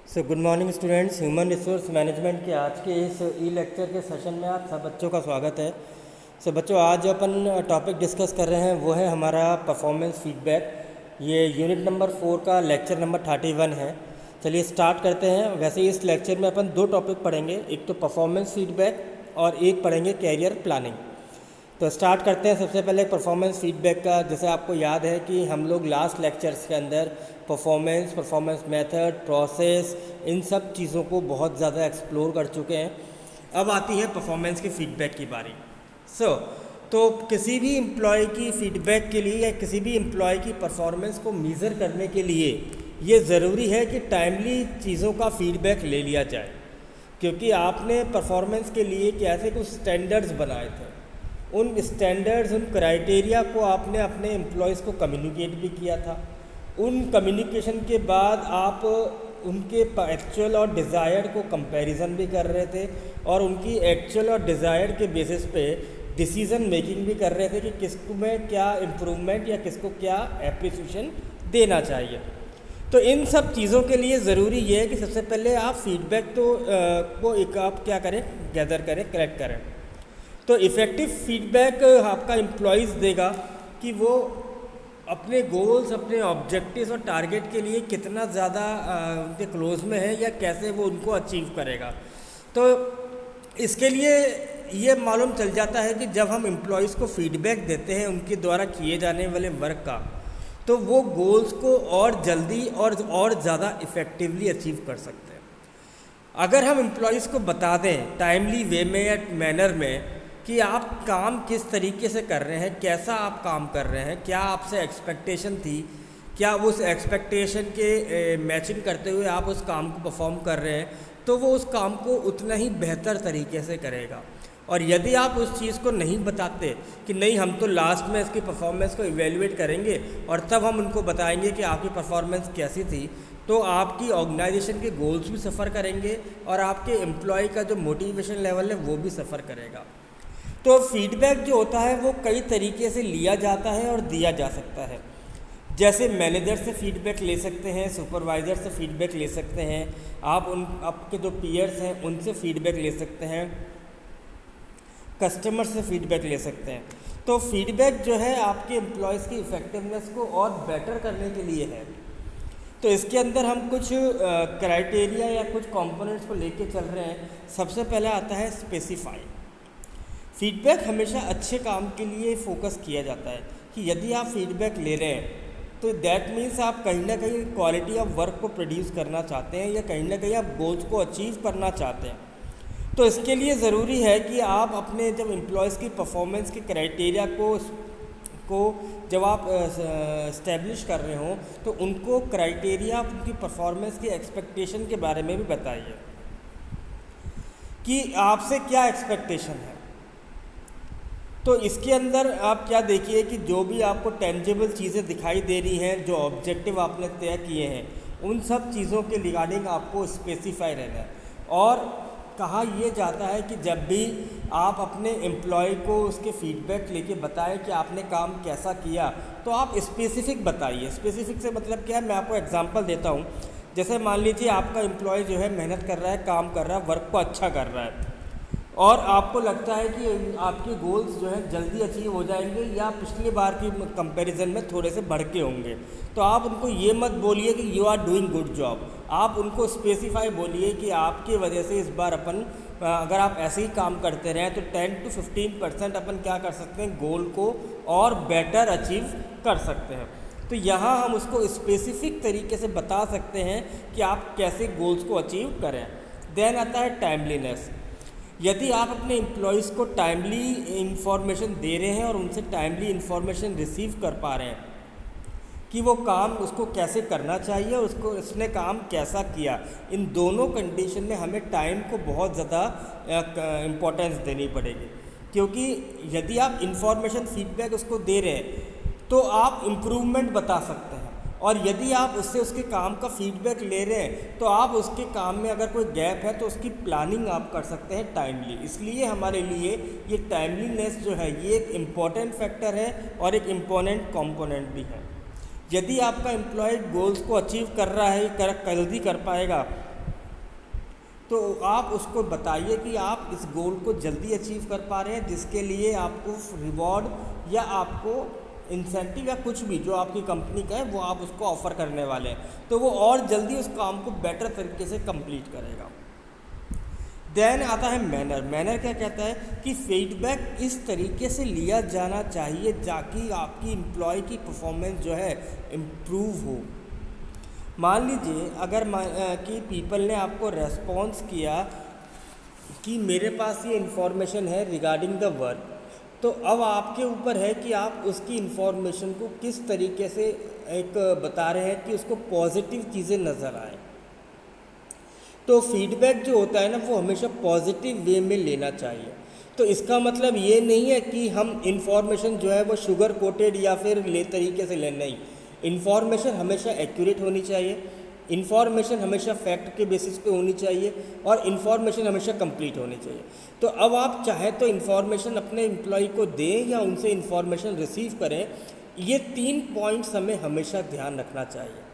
Good morning students. Human resource management के आज के इस ई लेक्चर के सेशन में आप सब बच्चों का स्वागत है। बच्चों, आज जो अपन टॉपिक डिस्कस कर रहे हैं वो है हमारा परफॉर्मेंस फीडबैक। ये यूनिट नंबर 4 का लेक्चर नंबर 31 है। चलिए स्टार्ट करते हैं। वैसे इस लेक्चर में अपन दो टॉपिक पढ़ेंगे, एक तो परफॉर्मेंस फीडबैक और एक पढ़ेंगे कैरियर प्लानिंग। तो स्टार्ट करते हैं सबसे पहले परफॉर्मेंस फीडबैक का। जैसे आपको याद है कि हम लोग लास्ट लेक्चर्स के अंदर परफॉर्मेंस मेथड, प्रोसेस, इन सब चीज़ों को बहुत ज़्यादा एक्सप्लोर कर चुके हैं। अब आती है परफॉर्मेंस के फीडबैक की बारी। तो किसी भी एम्प्लॉय की फीडबैक के लिए या किसी भी एम्प्लॉय की परफॉर्मेंस को मेज़र करने के लिए ये ज़रूरी है कि टाइमली चीज़ों का फीडबैक ले लिया जाए, क्योंकि आपने परफॉर्मेंस के लिए कैसे कुछ स्टैंडर्ड्स बनाए थे। उन स्टैंडर्ड्स, उन क्राइटेरिया को आपने अपने एम्प्लॉयज़ को कम्युनिकेट भी किया था। उन कम्युनिकेशन के बाद आप उनके एक्चुअल और डिज़ायर को कंपैरिजन भी कर रहे थे और उनकी एक्चुअल और डिज़ायर के बेसिस पे डिसीज़न मेकिंग भी कर रहे थे कि किसको में क्या इम्प्रूवमेंट या किसको क्या एप्रिसिएशन देना चाहिए। तो इन सब चीज़ों के लिए ज़रूरी ये है कि सबसे पहले आप फीडबैक को एक आप क्या करें, गैदर करें, कलेक्ट करें। तो इफ़ेक्टिव फीडबैक आपका एम्प्लॉयज़ देगा कि वो अपने गोल्स, अपने ऑब्जेक्टिव्स और टारगेट के लिए कितना ज़्यादा उनके क्लोज में है या कैसे वो उनको अचीव करेगा। तो इसके लिए ये मालूम चल जाता है कि जब हम एम्प्लॉयज़ को फीडबैक देते हैं उनके द्वारा किए जाने वाले वर्क का, तो वो गोल्स को और जल्दी और ज़्यादा इफ़ेक्टिवली अचीव कर सकते हैं। अगर हम एम्प्लॉयज़ को बता दें टाइमली वे में या मैनर में कि आप काम किस तरीके से कर रहे हैं, कैसा आप काम कर रहे हैं, क्या आपसे एक्सपेक्टेशन थी, क्या उस एक्सपेक्टेशन के मैचिंग करते हुए आप उस काम को परफॉर्म कर रहे हैं, तो वो उस काम को उतना ही बेहतर तरीके से करेगा। और यदि आप उस चीज़ को नहीं बताते कि नहीं, हम तो लास्ट में इसकी परफॉर्मेंस को इवेल्युएट करेंगे और तब हम उनको बताएंगे कि आपकी परफॉर्मेंस कैसी थी, तो आपकी ऑर्गेनाइजेशन के गोल्स भी सफ़र करेंगे और आपके एम्प्लॉय का जो मोटिवेशन लेवल है वो भी सफ़र करेगा। तो फीडबैक जो होता है वो कई तरीके से लिया जाता है और दिया जा सकता है। जैसे मैनेजर से फीडबैक ले सकते हैं, सुपरवाइज़र से फीडबैक ले सकते हैं, आप आपके जो पीयर्स हैं उनसे फीडबैक ले सकते हैं, कस्टमर से फीडबैक ले सकते हैं। तो फीडबैक जो है आपके एम्प्लॉयज़ की इफ़ेक्टिवनेस को और बेटर करने के लिए है। तो इसके अंदर हम कुछ क्राइटेरिया या कुछ कंपोनेंट्स को लेके चल रहे हैं। सबसे पहला आता है स्पेसिफाई। फीडबैक हमेशा अच्छे काम के लिए फोकस किया जाता है कि यदि आप फीडबैक ले रहे हैं तो दैट मीन्स आप कहीं ना कहीं क्वालिटी ऑफ वर्क को प्रोड्यूस करना चाहते हैं या कहीं ना कहीं आप गोल्स को अचीव करना चाहते हैं। तो इसके लिए ज़रूरी है कि आप अपने जब एम्प्लॉयज़ की परफॉर्मेंस के क्राइटेरिया को जब आप इस्टेब्लिश कर रहे हो तो उनको क्राइटेरिया, उनकी परफॉर्मेंस की एक्सपेक्टेशन के बारे में भी बताइए कि आपसे क्या एक्सपेक्टेशन है। तो इसके अंदर आप क्या देखिए कि जो भी आपको टेंजिबल चीज़ें दिखाई दे रही हैं, जो ऑब्जेक्टिव आपने तय किए हैं, उन सब चीज़ों के रिगार्डिंग आपको स्पेसिफाई रहना है। और कहा यह जाता है कि जब भी आप अपने एम्प्लॉय को उसके फीडबैक लेके बताएं कि आपने काम कैसा किया, तो आप स्पेसिफिक बताइए। स्पेसिफिक से मतलब क्या है, मैं आपको एग्जांपल देता हूँ। जैसे मान लीजिए आपका एम्प्लॉय जो है मेहनत कर रहा है, काम कर रहा है, वर्क को अच्छा कर रहा है और आपको लगता है कि आपके गोल्स जो हैं जल्दी अचीव हो जाएंगे या पिछली बार की कंपैरिजन में थोड़े से बढ़ के होंगे, तो आप उनको ये मत बोलिए कि you are doing good job. आप उनको स्पेसिफाई बोलिए कि आपकी वजह से इस बार अगर आप ऐसे ही काम करते रहें तो 10 to 15% अपन क्या कर सकते हैं, गोल को और बेटर अचीव कर सकते हैं। तो यहाँ हम उसको स्पेसिफिक तरीके से बता सकते हैं कि आप कैसे गोल्स को अचीव करें। देन आता है टाइमलीनेस। यदि आप अपने एम्प्लॉयज़ को टाइमली इंफॉर्मेशन दे रहे हैं और उनसे टाइमली इंफॉर्मेशन रिसीव कर पा रहे हैं कि वो काम उसको कैसे करना चाहिए और उसने काम कैसा किया, इन दोनों कंडीशन में हमें टाइम को बहुत ज़्यादा इम्पोर्टेंस देनी पड़ेगी। क्योंकि यदि आप इंफॉर्मेशन फीडबैक उसको दे रहे हैं तो आप इम्प्रूवमेंट बता सकते हैं, और यदि आप उससे उसके काम का फीडबैक ले रहे हैं तो आप उसके काम में अगर कोई गैप है तो उसकी प्लानिंग आप कर सकते हैं टाइमली। इसलिए हमारे लिए ये टाइमलीनेस जो है ये एक इम्पॉर्टेंट फैक्टर है और एक इम्पोर्टेंट कंपोनेंट भी है। यदि आपका एम्प्लॉय गोल्स को अचीव कर रहा है, जल्दी कर पाएगा, तो आप उसको बताइए कि आप इस गोल को जल्दी अचीव कर पा रहे हैं, जिसके लिए आपको रिवॉर्ड या आपको इंसेंटिव या कुछ भी जो आपकी कंपनी का है वो आप उसको ऑफ़र करने वाले हैं, तो वो और जल्दी उस काम को बेटर तरीके से कंप्लीट करेगा। देन आता है मैनर। मैनर क्या कहता है कि फीडबैक इस तरीके से लिया जाना चाहिए ताकि आपकी एम्प्लॉय की परफॉर्मेंस जो है इम्प्रूव हो। मान लीजिए अगर कि पीपल ने आपको रेस्पॉन्स किया कि मेरे पास ये इन्फॉर्मेशन है रिगार्डिंग द वर्क, तो अब आपके ऊपर है कि आप उसकी इन्फॉर्मेशन को किस तरीके से एक बता रहे हैं कि उसको पॉजिटिव चीज़ें नज़र आए। तो फीडबैक जो होता है ना वो हमेशा पॉजिटिव वे में लेना चाहिए। तो इसका मतलब ये नहीं है कि हम इन्फॉर्मेशन जो है वो शुगर कोटेड या फिर ले तरीके से ले, नहीं। इन्फॉर्मेशन हमेशा एक्यूरेट होनी चाहिए, इन्फॉर्मेशन हमेशा फैक्ट के बेसिस पे होनी चाहिए और इन्फॉर्मेशन हमेशा कंप्लीट होनी चाहिए। तो अब आप चाहें तो इन्फॉर्मेशन अपने एम्प्लॉय को दें या उनसे इन्फॉर्मेशन रिसीव करें, ये 3 पॉइंट्स हमें हमेशा ध्यान रखना चाहिए।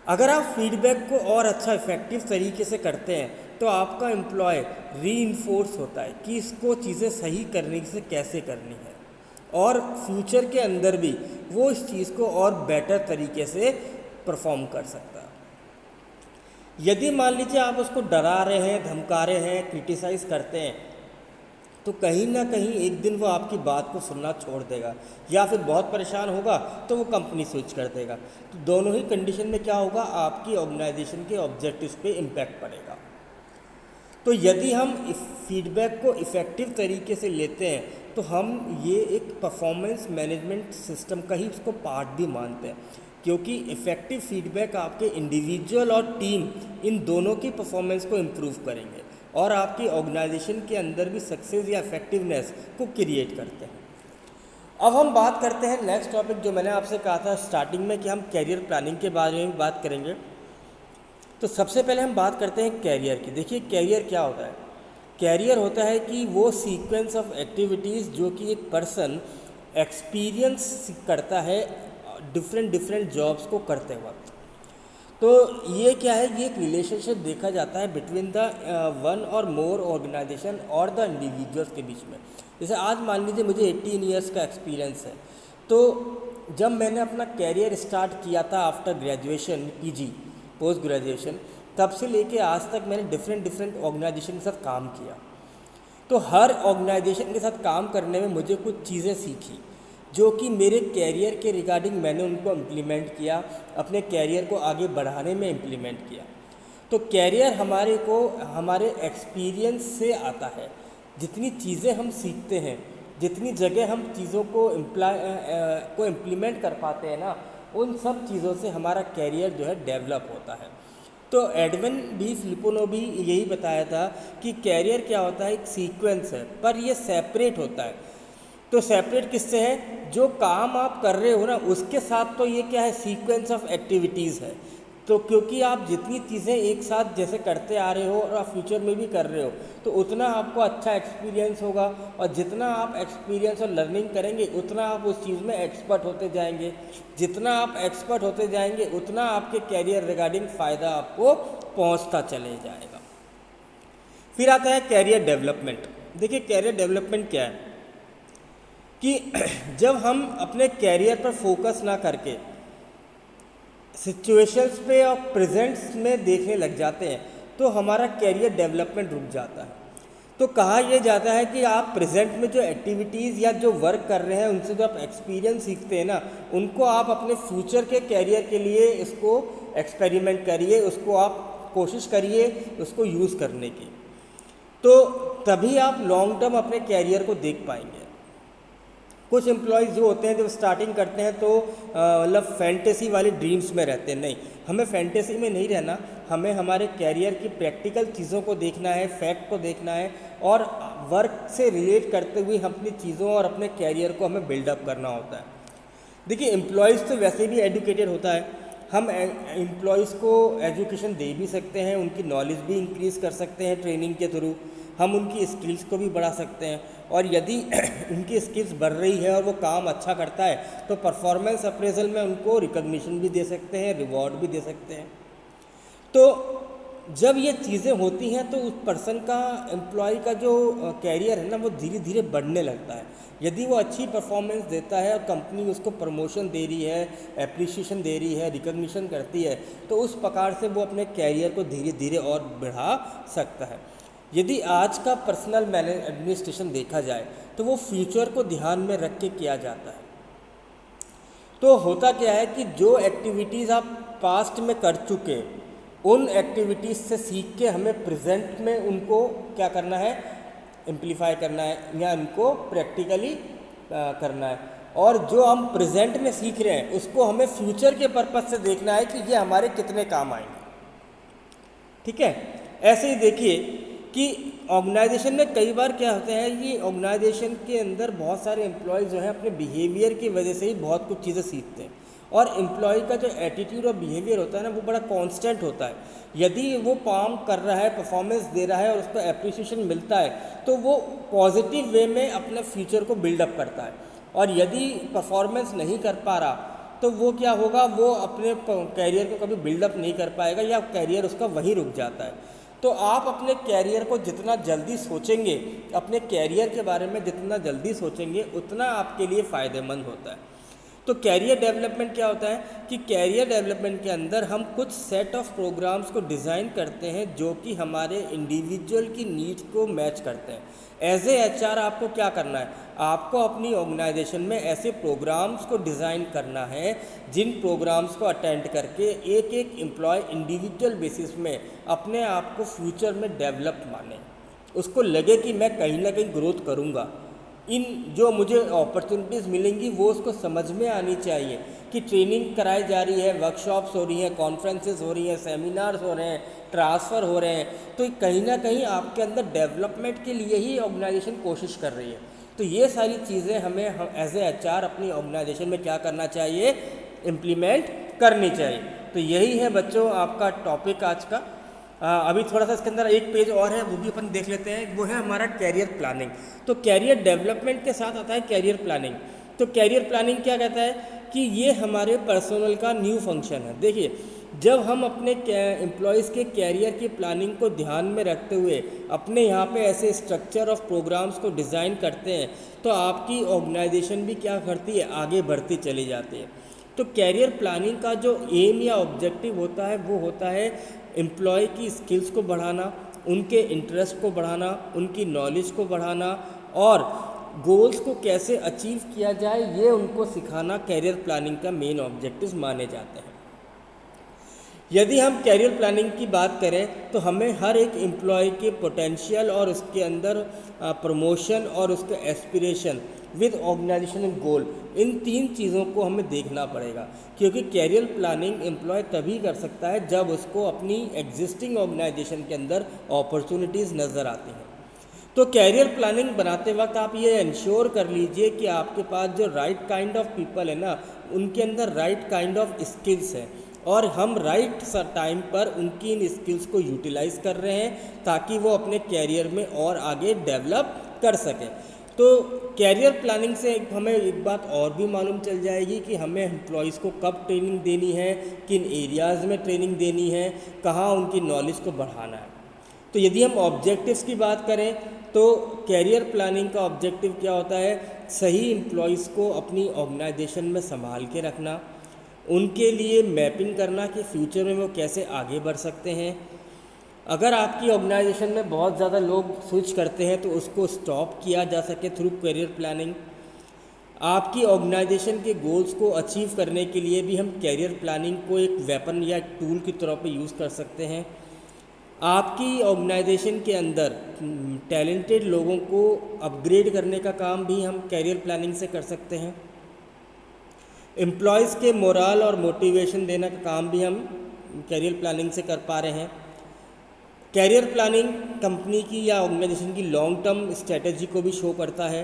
अगर आप फीडबैक को और अच्छा इफ़ेक्टिव तरीके से करते हैं तो आपका एम्प्लॉय रीइंफोर्स होता है कि इसको चीज़ें सही करने से कैसे करनी है, और फ्यूचर के अंदर भी वो इस चीज़ को और बेटर तरीके से परफॉर्म कर सकता है। यदि मान लीजिए आप उसको डरा रहे हैं, धमका रहे हैं, क्रिटिसाइज़ करते हैं, तो कहीं ना कहीं एक दिन वो आपकी बात को सुनना छोड़ देगा या फिर बहुत परेशान होगा तो वो कंपनी स्विच कर देगा। तो दोनों ही कंडीशन में क्या होगा, आपकी ऑर्गेनाइजेशन के ऑब्जेक्टिव्स पे इम्पैक्ट पड़ेगा। तो यदि हम इस फीडबैक को इफ़ेक्टिव तरीके से लेते हैं तो हम ये एक परफॉर्मेंस मैनेजमेंट सिस्टम का ही उसको पार्ट भी मानते हैं, क्योंकि इफ़ेक्टिव फीडबैक आपके इंडिविजुअल और टीम इन दोनों की परफॉर्मेंस को इम्प्रूव करेंगे और आपकी ऑर्गेनाइजेशन के अंदर भी सक्सेस या इफेक्टिवनेस को क्रिएट करते हैं। अब हम बात करते हैं नेक्स्ट टॉपिक, जो मैंने आपसे कहा था स्टार्टिंग में कि हम कैरियर प्लानिंग के बारे में भी बात करेंगे। तो सबसे पहले हम बात करते हैं कैरियर की। देखिए कैरियर क्या होता है। कैरियर होता है कि वो सीक्वेंस ऑफ एक्टिविटीज़ जो कि एक पर्सन एक्सपीरियंस करता है डिफरेंट जॉब्स को करते वक्त। तो ये क्या है, ये एक रिलेशनशिप देखा जाता है बिटवीन द वन और मोर ऑर्गेनाइजेशन और द इंडिविजुअल्स के बीच में। जैसे आज मान लीजिए मुझे 18 ईयर्स का एक्सपीरियंस है, तो जब मैंने अपना कैरियर स्टार्ट किया था after graduation, PG post graduation, तब से लेके आज तक मैंने डिफरेंट ऑर्गेनाइजेशन के साथ काम किया। तो हर ऑर्गेनाइजेशन के साथ काम करने में मुझे कुछ चीज़ें सीखी जो कि मेरे कैरियर के रिगार्डिंग मैंने उनको इम्प्लीमेंट किया, अपने कैरियर को आगे बढ़ाने में इम्प्लीमेंट किया। तो कैरियर हमारे को हमारे एक्सपीरियंस से आता है। जितनी चीज़ें हम सीखते हैं, जितनी जगह हम चीज़ों को इम्प्लीमेंट कर पाते हैं ना, उन सब चीज़ों से हमारा कैरियर जो है डेवलप होता है। तो एडविन डी फिलिपो ने भी यही बताया था कि कैरियर क्या होता है, एक सीक्वेंस है, पर ये सेपरेट होता है। तो सेपरेट किससे है, जो काम आप कर रहे हो ना उसके साथ। तो ये क्या है, सीक्वेंस ऑफ एक्टिविटीज़ है। तो क्योंकि आप जितनी चीज़ें एक साथ जैसे करते आ रहे हो और आप फ्यूचर में भी कर रहे हो, तो उतना आपको अच्छा एक्सपीरियंस होगा, और जितना आप एक्सपीरियंस और लर्निंग करेंगे उतना आप उस चीज़ में एक्सपर्ट होते जाएंगे। जितना आप एक्सपर्ट होते जाएंगे उतना आपके कैरियर रिगार्डिंग फ़ायदा आपको पहुंचता चले जाएगा। फिर आता है कैरियर डेवलपमेंट। देखिए कैरियर डेवलपमेंट क्या है कि जब हम अपने कैरियर पर फोकस ना करके सिचुएशंस पे और प्रेजेंट्स में देखने लग जाते हैं तो हमारा कैरियर डेवलपमेंट रुक जाता है। तो कहा यह जाता है कि आप प्रेजेंट में जो एक्टिविटीज़ या जो वर्क कर रहे हैं उनसे जो आप एक्सपीरियंस सीखते हैं ना, उनको आप अपने फ्यूचर के कैरियर के लिए इसको एक्सपेरिमेंट करिए, उसको आप कोशिश करिए उसको यूज़ करने की। तो तभी आप लॉन्ग टर्म अपने कैरियर को देख पाएंगे। कुछ एम्प्लॉयज़ जो होते हैं जब स्टार्टिंग करते हैं तो मतलब फैंटेसी वाली ड्रीम्स में रहते हैं। नहीं, हमें फैंटेसी में नहीं रहना, हमें हमारे कैरियर की प्रैक्टिकल चीज़ों को देखना है, फैक्ट को देखना है, और वर्क से रिलेट करते हुए हम अपनी चीज़ों और अपने कैरियर को हमें बिल्डअप करना होता है। देखिए एम्प्लॉयज़ तो वैसे भी एजुकेटेड होता है, हम एम्प्लॉयज़ को एजुकेशन दे भी सकते हैं, उनकी नॉलेज भी इंक्रीज़ कर सकते हैं ट्रेनिंग के थ्रू, हम उनकी स्किल्स को भी बढ़ा सकते हैं। और यदि उनकी स्किल्स बढ़ रही है और वो काम अच्छा करता है तो परफॉर्मेंस अप्रेजल में उनको रिकॉग्निशन भी दे सकते हैं, रिवॉर्ड भी दे सकते हैं। तो जब ये चीज़ें होती हैं तो उस पर्सन का, एम्प्लॉय का जो कैरियर है ना, वो धीरे धीरे बढ़ने लगता है। यदि वो अच्छी परफॉर्मेंस देता है और कंपनी उसको प्रमोशन दे रही है, एप्रिसिएशन दे रही है, रिकॉग्निशन करती है, तो उस प्रकार से वो अपने कैरियर को धीरे धीरे और बढ़ा सकता है। यदि आज का पर्सनल मैनेज एडमिनिस्ट्रेशन देखा जाए तो वो फ्यूचर को ध्यान में रख के किया जाता है। तो होता क्या है कि जो एक्टिविटीज़ आप पास्ट में कर चुके, उन एक्टिविटीज़ से सीख के हमें प्रेजेंट में उनको क्या करना है, एम्प्लीफाई करना है या उनको प्रैक्टिकली करना है। और जो हम प्रेजेंट में सीख रहे हैं उसको हमें फ्यूचर के पर्पज़ से देखना है कि ये हमारे कितने काम आएंगे। ठीक है, ऐसे ही देखिए कि ऑर्गेनाइजेशन में कई बार क्या होता है कि ऑर्गेनाइजेशन के अंदर बहुत सारे एम्प्लॉयज़ जो हैं अपने बिहेवियर की वजह से ही बहुत कुछ चीज़ें सीखते हैं। और एम्प्लॉय का जो एटीट्यूड और बिहेवियर होता है ना, वो बड़ा कांस्टेंट होता है। यदि वो काम कर रहा है, परफॉर्मेंस दे रहा है और उसको एप्रिसिएशन मिलता है, तो वो पॉजिटिव वे में अपने फ्यूचर को बिल्डअप करता है। और यदि परफॉर्मेंस नहीं कर पा रहा तो वो क्या होगा, वो अपने कैरियर को कभी बिल्डअप नहीं कर पाएगा या कैरियर उसका वहीं रुक जाता है। तो आप अपने कैरियर को जितना जल्दी सोचेंगे, अपने कैरियर के बारे में जितना जल्दी सोचेंगे, उतना आपके लिए फ़ायदेमंद होता है। तो कैरियर डेवलपमेंट क्या होता है कि कैरियर डेवलपमेंट के अंदर हम कुछ सेट ऑफ प्रोग्राम्स को डिज़ाइन करते हैं जो कि हमारे इंडिविजुअल की नीड्स को मैच करते हैं। एज ए एचआर आपको क्या करना है, आपको अपनी ऑर्गेनाइजेशन में ऐसे प्रोग्राम्स को डिज़ाइन करना है जिन प्रोग्राम्स को अटेंड करके एक एक एम्प्लॉय इंडिविजुअल बेसिस में अपने आप को फ्यूचर में डेवलप माने, उसको लगे कि मैं कहीं ना कहीं ग्रोथ करूँगा। इन जो मुझे अपॉर्चुनिटीज़ मिलेंगी वो उसको समझ में आनी चाहिए कि ट्रेनिंग कराई जा रही है, वर्कशॉप्स हो रही हैं, कॉन्फ्रेंसेस हो रही हैं, सेमिनार्स हो रहे हैं, ट्रांसफ़र हो रहे हैं, तो कहीं ना कहीं आपके अंदर डेवलपमेंट के लिए ही ऑर्गेनाइजेशन कोशिश कर रही है। तो ये सारी चीज़ें हमें एज ए एचआर अपनी ऑर्गेनाइजेशन में क्या करना चाहिए, इम्प्लीमेंट करनी चाहिए। तो यही है बच्चों आपका टॉपिक आज का। अभी थोड़ा सा इसके अंदर एक पेज और है, वो भी अपन देख लेते हैं। वो है हमारा कैरियर प्लानिंग। तो कैरियर डेवलपमेंट के साथ आता है कैरियर प्लानिंग। तो कैरियर प्लानिंग क्या कहता है कि ये हमारे पर्सनल का न्यू फंक्शन है। देखिए, जब हम अपने एम्प्लॉयज़ के कैरियर की प्लानिंग को ध्यान में रखते हुए अपने यहाँ पे ऐसे स्ट्रक्चर ऑफ प्रोग्राम्स को डिज़ाइन करते हैं तो आपकी ऑर्गेनाइजेशन भी क्या करती है, आगे बढ़ती चली जाती है। तो कैरियर प्लानिंग का जो एम या ऑब्जेक्टिव होता है वो होता है एम्प्लॉय की स्किल्स को बढ़ाना, उनके इंटरेस्ट को बढ़ाना, उनकी नॉलेज को बढ़ाना और गोल्स को कैसे अचीव किया जाए ये उनको सिखाना कैरियर प्लानिंग का मेन ऑब्जेक्टिव माने जाते हैं। यदि हम कैरियर प्लानिंग की बात करें तो हमें हर एक एम्प्लॉय के पोटेंशियल और उसके अंदर प्रमोशन और उसके एस्पिरेशन विद ऑर्गेनाइजेशन गोल, इन तीन चीज़ों को हमें देखना पड़ेगा। क्योंकि कैरियर प्लानिंग एम्प्लॉय तभी कर सकता है जब उसको अपनी एग्जिस्टिंग ऑर्गेनाइजेशन के अंदर अपॉर्चुनिटीज़ नज़र आती हैं। तो कैरियर प्लानिंग बनाते वक्त आप ये इंश्योर कर लीजिए कि आपके पास जो राइट काइंड ऑफ पीपल है ना, उनके अंदर राइट काइंड ऑफ स्किल्स है और हम राइट टाइम पर उनकी इन स्किल्स को यूटिलाइज़ कर रहे हैं ताकि वो अपने कैरियर में और आगे डेवलप कर सकें। तो कैरियर प्लानिंग से हमें एक बात और भी मालूम चल जाएगी कि हमें एम्प्लॉयज़ को कब ट्रेनिंग देनी है, किन एरियाज़ में ट्रेनिंग देनी है, कहाँ उनकी नॉलेज को बढ़ाना है। तो यदि हम ऑब्जेक्टिव्स की बात करें तो कैरियर प्लानिंग का ऑब्जेक्टिव क्या होता है, सही एम्प्लॉयज़ को अपनी ऑर्गेनाइजेशन में संभाल के रखना, उनके लिए मैपिंग करना कि फ्यूचर में वो कैसे आगे बढ़ सकते हैं। अगर आपकी ऑर्गेनाइजेशन में बहुत ज़्यादा लोग स्विच करते हैं तो उसको स्टॉप किया जा सके थ्रू कैरियर प्लानिंग। आपकी ऑर्गेनाइजेशन के गोल्स को अचीव करने के लिए भी हम कैरियर प्लानिंग को एक वेपन या एक टूल की तौर पे यूज़ कर सकते हैं। आपकी ऑर्गेनाइजेशन के अंदर टैलेंटेड लोगों को अपग्रेड करने का काम भी हम कैरियर प्लानिंग से कर सकते हैं। एम्प्लॉयज़ के मोरल और मोटिवेशन देने का काम भी हम कैरियर प्लानिंग से कर पा रहे हैं। कैरियर प्लानिंग कंपनी की या ऑर्गेनाइजेशन की लॉन्ग टर्म स्ट्रेटजी को भी शो करता है।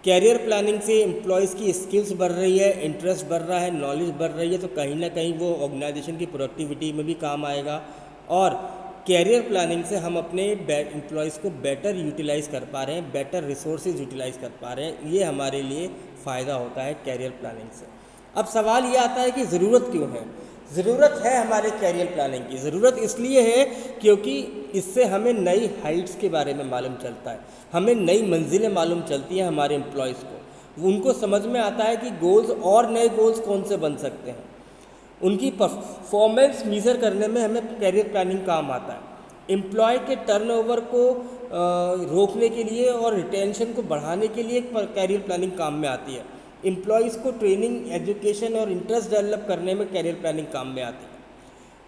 कैरियर प्लानिंग से एम्प्लॉयज़ की स्किल्स बढ़ रही है, इंटरेस्ट बढ़ रहा है, नॉलेज बढ़ रही है, तो कहीं ना कहीं वो ऑर्गेनाइजेशन की प्रोडक्टिविटी में भी काम आएगा। और कैरियर प्लानिंग से हम अपने एम्प्लॉयज़ को बेटर यूटिलाइज़ कर पा रहे हैं, बेटर रिसोर्सेज यूटिलाइज़ कर पा रहे हैं। ये हमारे लिए फ़ायदा होता है कैरियर प्लानिंग से। अब सवाल ये आता है कि ज़रूरत क्यों है। ज़रूरत है हमारे कैरियर प्लानिंग की। ज़रूरत इसलिए है क्योंकि इससे हमें नई हाइट्स के बारे में मालूम चलता है, हमें नई मंजिलें मालूम चलती हैं हमारे एम्प्लॉयज़ को। उनको समझ में आता है कि गोल्स और नए गोल्स कौन से बन सकते हैं। उनकी परफॉर्मेंस मीज़र करने में हमें कैरियर प्लानिंग काम आता है। एम्प्लॉय के टर्नओवर को रोकने के लिए और रिटेंशन को बढ़ाने के लिए कैरियर प्लानिंग काम में आती है। एम्प्लॉयज़ को ट्रेनिंग, एजुकेशन और इंटरेस्ट डेवलप करने में कैरियर प्लानिंग काम में आती है।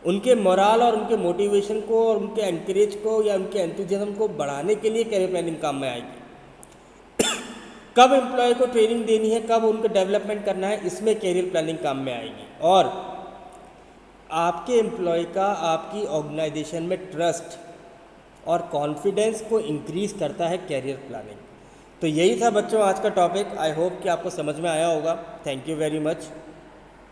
उनके मोराल और उनके मोटिवेशन को और उनके एनकरेज को या उनके एंथुजियाज्म को बढ़ाने के लिए कैरियर प्लानिंग काम में आएगी। कब एम्प्लॉय को ट्रेनिंग देनी है, कब उनको डेवलपमेंट करना है, इसमें कैरियर प्लानिंग काम में आएगी। और आपके एम्प्लॉय का आपकी ऑर्गेनाइजेशन में ट्रस्ट और कॉन्फिडेंस को इंक्रीज़ करता है कैरियर प्लानिंग। तो यही था बच्चों आज का टॉपिक। आई होप कि आपको समझ में आया होगा। Thank you very much.